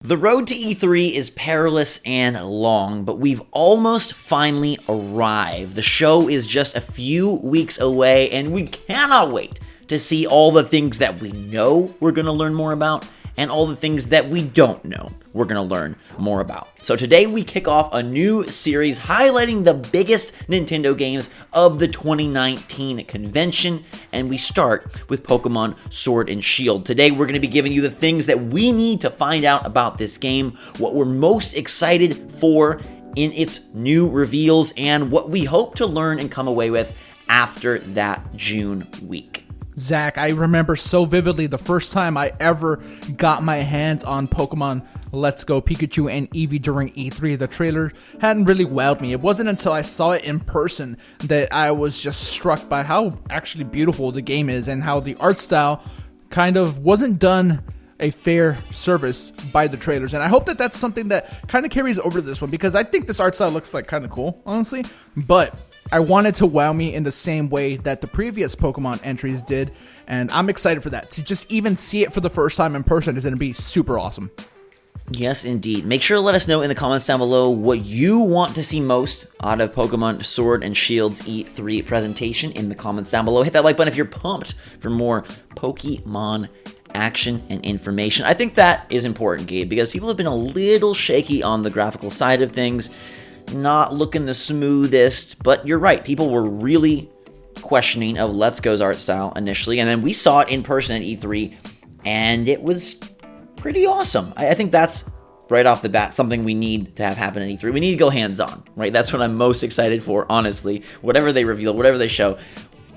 The road to E3 is perilous and long, but we've almost finally arrived. The show is just a few weeks away, and we cannot wait to see all the things that we know we're going to learn more about, and all the things that we don't know we're going to learn more about. So today we kick off a new series highlighting the biggest Nintendo games of the 2019 convention, and we start with Pokémon Sword and Shield. Today we're going to be giving you the things that we need to find out about this game, what we're most excited for in its new reveals, and what we hope to learn and come away with after that June week. Zach, I remember so vividly the first time I ever got my hands on Pokemon Let's Go Pikachu and Eevee during E3. The trailer hadn't really wowed me. It wasn't until I saw it in person that I was just struck by how actually beautiful the game is and how the art style kind of wasn't done a fair service by the trailers. And I hope that that's something that kind of carries over to this one, because I think this art style looks like kind of cool, honestly. But I wanted to wow me in the same way that the previous Pokemon entries did, and I'm excited for that. To just even see it for the first time in person is going to be super awesome. Yes, indeed. Make sure to let us know in the comments down below what you want to see most out of Pokemon Sword and Shield's E3 presentation in the comments down below. Hit that like button if you're pumped for more Pokemon action and information. I think that is important, Gabe, because people have been a little shaky on the graphical side of things. Not looking the smoothest, but you're right. People were really questioning of Let's Go's art style initially, and then we saw it in person at E3, and it was pretty awesome. I think that's, right off the bat, something we need to have happen at E3. We need to go hands-on, right? That's what I'm most excited for, honestly. Whatever they reveal, whatever they show,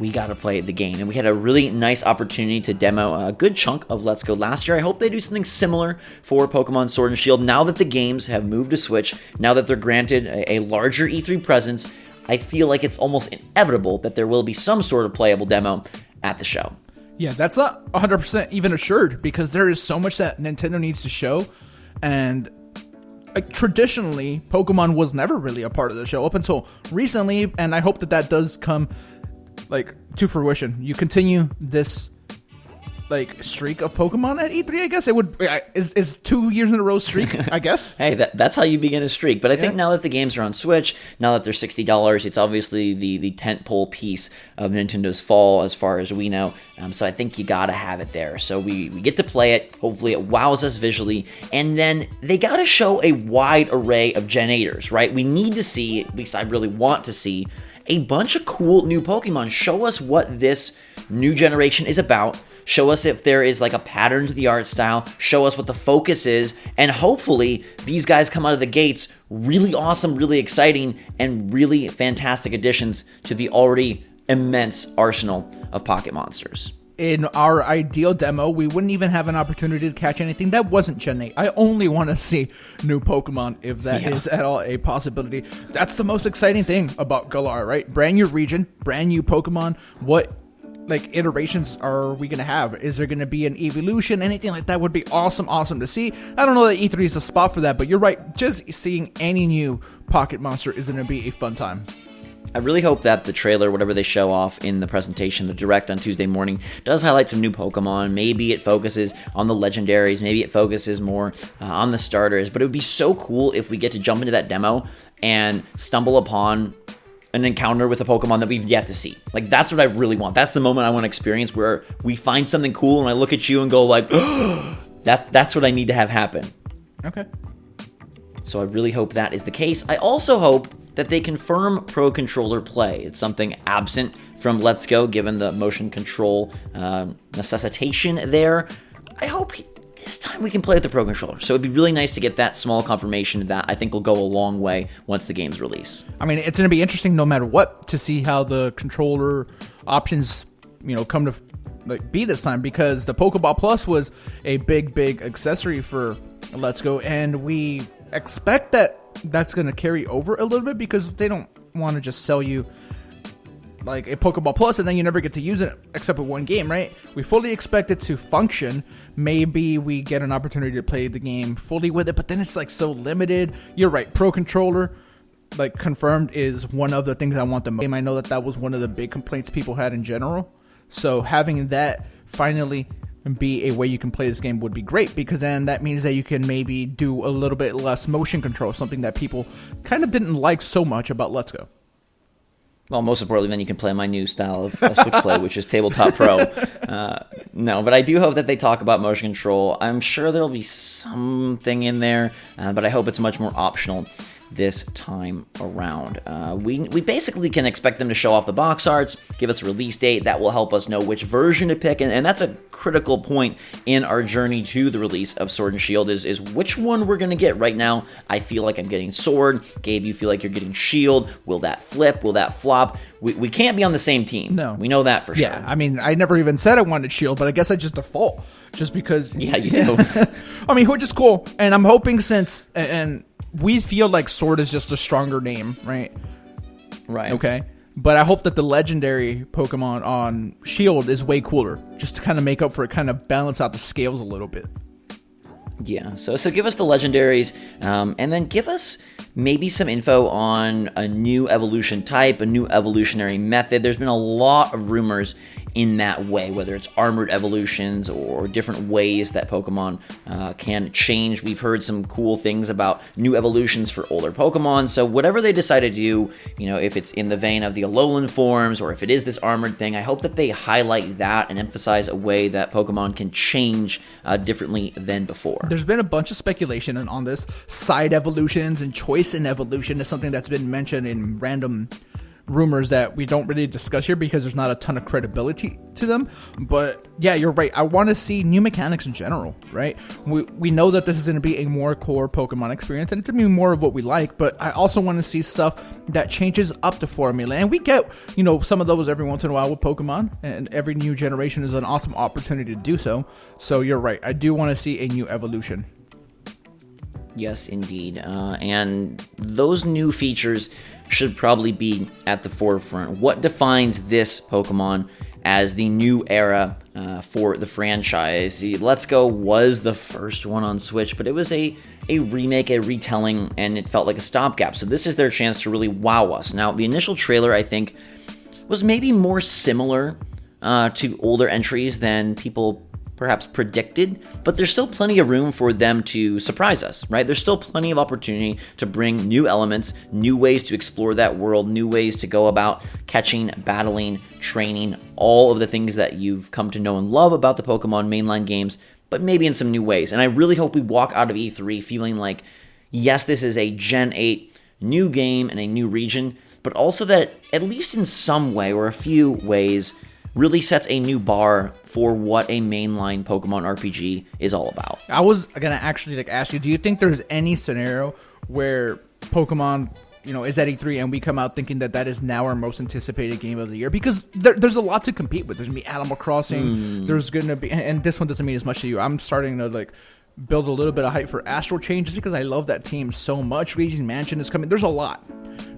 we got to play the game. And we had a really nice opportunity to demo a good chunk of Let's Go last year. I hope they do something similar for Pokemon Sword and Shield. Now that the games have moved to Switch, now that they're granted a larger E3 presence, I feel like it's almost inevitable that there will be some sort of playable demo at the show. Yeah, that's not 100% even assured, because there is so much that Nintendo needs to show. And traditionally, Pokemon was never really a part of the show up until recently, and I hope that that does come to fruition. You continue this streak of Pokemon at E3, I guess. It would is 2 years in a row streak, I guess. Hey, that's how you begin a streak. But I think now that the games are on Switch, now that they're $60, it's obviously the tentpole piece of Nintendo's fall as far as we know. So I think you gotta have it there. So we get to play it. Hopefully it wows us visually. And then they gotta show a wide array of Gen 8ers, right? We need to see, at least I really want to see, a bunch of cool new Pokemon. Show us what this new generation is about. Show us if there is a pattern to the art style. Show us what the focus is. And hopefully these guys come out of the gates really awesome, really exciting, and really fantastic additions to the already immense arsenal of Pocket Monsters. In our ideal demo, we wouldn't even have an opportunity to catch anything that wasn't Gen 8. I only want to see new Pokemon, if that is at all a possibility. That's the most exciting thing about Galar, right? Brand new region, brand new Pokemon. What iterations are we going to have? Is there going to be an evolution? Anything like that would be awesome to see. I don't know that E3 is the spot for that, but you're right. Just seeing any new Pocket Monster is going to be a fun time. I really hope that the trailer, whatever they show off in the presentation, the direct on Tuesday morning, does highlight some new Pokemon. Maybe it focuses on the legendaries. Maybe it focuses more on the starters. But it would be so cool if we get to jump into that demo and stumble upon an encounter with a Pokemon that we've yet to see. That's what I really want. That's the moment I want to experience, where we find something cool and I look at you and go that's what I need to have happen. Okay. So I really hope that is the case. I also hope that they confirm Pro Controller play. It's something absent from Let's Go, given the motion control necessitation there. I hope this time we can play with the Pro Controller. So it'd be really nice to get that small confirmation that I think will go a long way once the game's release. I mean, it's going to be interesting no matter what to see how the controller options, come to be this time, because the Pokeball Plus was a big accessory for Let's Go, and we expect that that's going to carry over a little bit, because they don't want to just sell you a Pokeball Plus and then you never get to use it except with one game, right? We fully expect it to function. Maybe we get an opportunity to play the game fully with it, but then it's so limited. You're right. Pro Controller, confirmed, is one of the things I want the most. I know that was one of the big complaints people had in general. So having that finally be a way you can play this game would be great, because then that means that you can maybe do a little bit less motion control, something that people kind of didn't like so much about Let's Go. Well, most importantly, then you can play my new style of Switch play, which is Tabletop Pro. No, but I do hope that they talk about motion control. I'm sure there'll be something in there, but I hope it's much more optional this time around. We basically can expect them to show off the box arts, give us a release date. That will help us know which version to pick, and that's a critical point in our journey to the release of Sword and Shield is which one we're going to get. Right now, I feel like I'm getting Sword. Gabe, you feel like you're getting Shield. Will that flip? Will that flop? We can't be on the same team. No. We know that for sure. Yeah, I mean, I never even said I wanted Shield, but I guess I just default, just because... Yeah, you do. I mean, which is cool, and I'm hoping since... and we feel like Sword is just a stronger name, right? Right. Okay. But I hope that the legendary Pokemon on Shield is way cooler, just to kind of make up for it, kind of balance out the scales a little bit. Yeah, so give us the legendaries, and then give us maybe some info on a new evolution type, a new evolutionary method. There's been a lot of rumors in that way, whether it's armored evolutions or different ways that Pokemon can change. We've heard some cool things about new evolutions for older Pokemon, so whatever they decide to do, if it's in the vein of the Alolan forms or if it is this armored thing, I hope that they highlight that and emphasize a way that Pokemon can change differently than before. There's been a bunch of speculation on this. Side evolutions and choice in evolution is something that's been mentioned in random rumors that we don't really discuss here because there's not a ton of credibility to them. But yeah, you're right. I want to see new mechanics in general, right? We know that this is going to be a more core Pokemon experience, and it's going to be more of what we like, but I also want to see stuff that changes up the formula. And we get, some of those every once in a while with Pokemon, and every new generation is an awesome opportunity to do so. So you're right. I do want to see a new evolution. Yes, indeed. And those new features should probably be at the forefront. What defines this Pokemon as the new era for the franchise? See, Let's Go was the first one on Switch, but it was a remake, a retelling, and it felt like a stopgap. So this is their chance to really wow us. Now, the initial trailer, I think, was maybe more similar to older entries than people perhaps predicted, but there's still plenty of room for them to surprise us, right? There's still plenty of opportunity to bring new elements, new ways to explore that world, new ways to go about catching, battling, training, all of the things that you've come to know and love about the Pokemon mainline games, but maybe in some new ways. And I really hope we walk out of E3 feeling like, yes, this is a Gen 8 new game and a new region, but also that at least in some way or a few ways really sets a new bar for what a mainline Pokemon RPG is all about. I was going to actually ask you, do you think there's any scenario where Pokemon, is at E3 and we come out thinking that is now our most anticipated game of the year? Because there's a lot to compete with. There's going to be Animal Crossing. There's going to be, and this one doesn't mean as much to you. I'm starting to build a little bit of hype for Astral Chain just because I love that team so much. Luigi's Mansion is coming. There's a lot,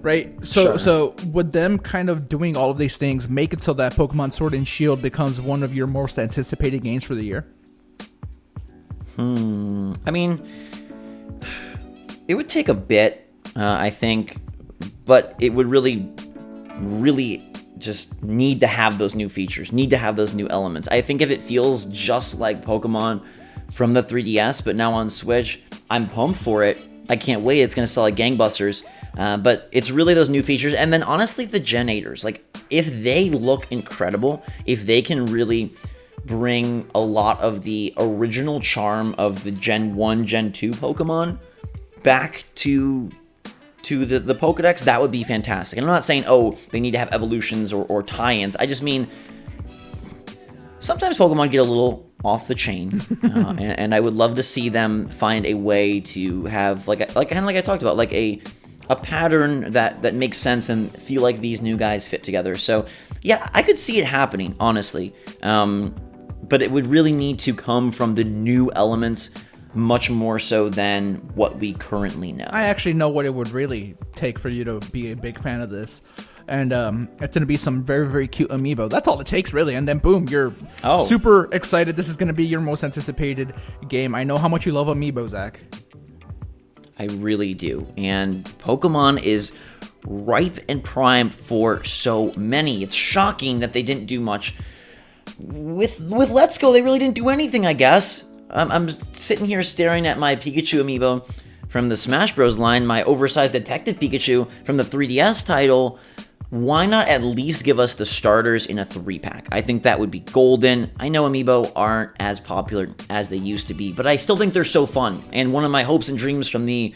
right? So would them kind of doing all of these things make it so that Pokemon Sword and Shield becomes one of your most anticipated games for the year? I mean, it would take a bit, I think, but it would really just need to have those new features, need to have those new elements. I think if it feels just like Pokemon from the 3DS, but now on Switch, I'm pumped for it. I can't wait. It's going to sell like gangbusters. But it's really those new features. And then honestly, the Gen 8ers, if they look incredible, if they can really bring a lot of the original charm of the Gen 1, Gen 2 Pokemon back to the Pokedex, that would be fantastic. And I'm not saying, they need to have evolutions or tie-ins. I just mean, sometimes Pokemon get a little off the chain, and I would love to see them find a way to have kind of like I talked about, a pattern that makes sense and feel like these new guys fit together. So yeah, I could see it happening, honestly, but it would really need to come from the new elements much more so than what we currently know. I actually know what it would really take for you to be a big fan of this. And it's going to be some very, very cute amiibo. That's all it takes, really. And then, boom, you're super excited. This is going to be your most anticipated game. I know how much you love amiibo, Zach. I really do. And Pokemon is ripe and primed for so many. It's shocking that they didn't do much with Let's Go, they really didn't do anything, I guess. I'm sitting here staring at my Pikachu amiibo from the Smash Bros. Line, my oversized Detective Pikachu from the 3DS title. Why not at least give us the starters in a 3-pack? I think that would be golden. I know amiibo aren't as popular as they used to be, but I still think they're so fun. And one of my hopes and dreams from the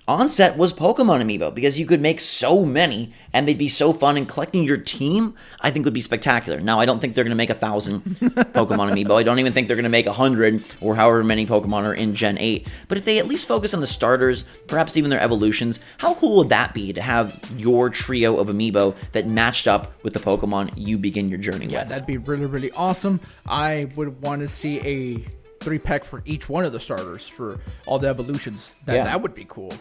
onset was Pokemon amiibo, because you could make so many and they'd be so fun, and collecting your team I think would be spectacular. Now, I don't think they're going to make 1,000 Pokemon amiibo. I don't even think they're going to make 100 or however many Pokemon are in Gen 8. But if they at least focus on the starters, perhaps even their evolutions, how cool would that be to have your trio of amiibo that matched up with the Pokemon you begin your journey with? Yeah, that'd be really, really awesome. I would want to see a 3-pack for each one of the starters for all the evolutions. That would be cool.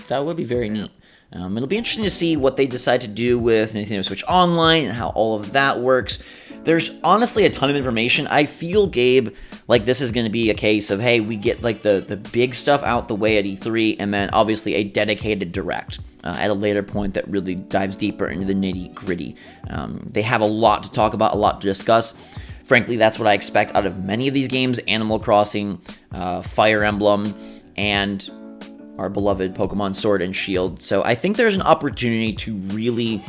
That would be very neat. It'll be interesting to see what they decide to do with Nintendo Switch Online and how all of that works. There's honestly a ton of information. I feel, Gabe, like this is going to be a case of, hey, we get like the big stuff out the way at E3, and then obviously a dedicated direct at a later point that really dives deeper into the nitty-gritty. They have a lot to talk about, a lot to discuss. Frankly, that's what I expect out of many of these games: Animal Crossing, Fire Emblem, and our beloved Pokemon Sword and Shield. So I think there's an opportunity to really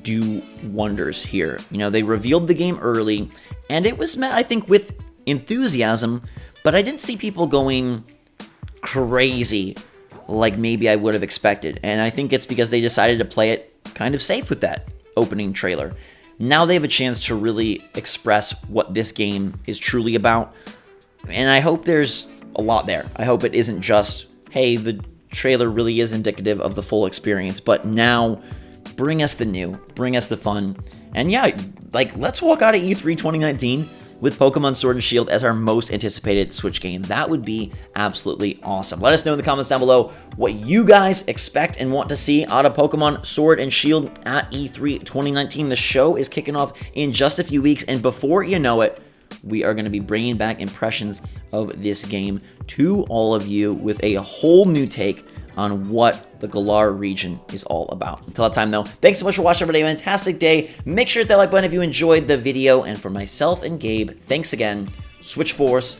do wonders here. You know, they revealed the game early, and it was met, I think, with enthusiasm, but I didn't see people going crazy like maybe I would have expected. And I think it's because they decided to play it kind of safe with that opening trailer. Now they have a chance to really express what this game is truly about, and I hope there's a lot there. I hope it isn't just, hey, the trailer really is indicative of the full experience, but now bring us the new, bring us the fun, and yeah, like, let's walk out of E3 2019 with Pokemon Sword and Shield as our most anticipated Switch game. That would be absolutely awesome. Let us know in the comments down below what you guys expect and want to see out of Pokemon Sword and Shield at E3 2019. The show is kicking off in just a few weeks, and before you know it, we are going to be bringing back impressions of this game to all of you with a whole new take on what the Galar region is all about. Until that time, though, thanks so much for watching, everybody. Have a fantastic day. Make sure to hit that like button if you enjoyed the video. And for myself and Gabe, thanks again. Switch Force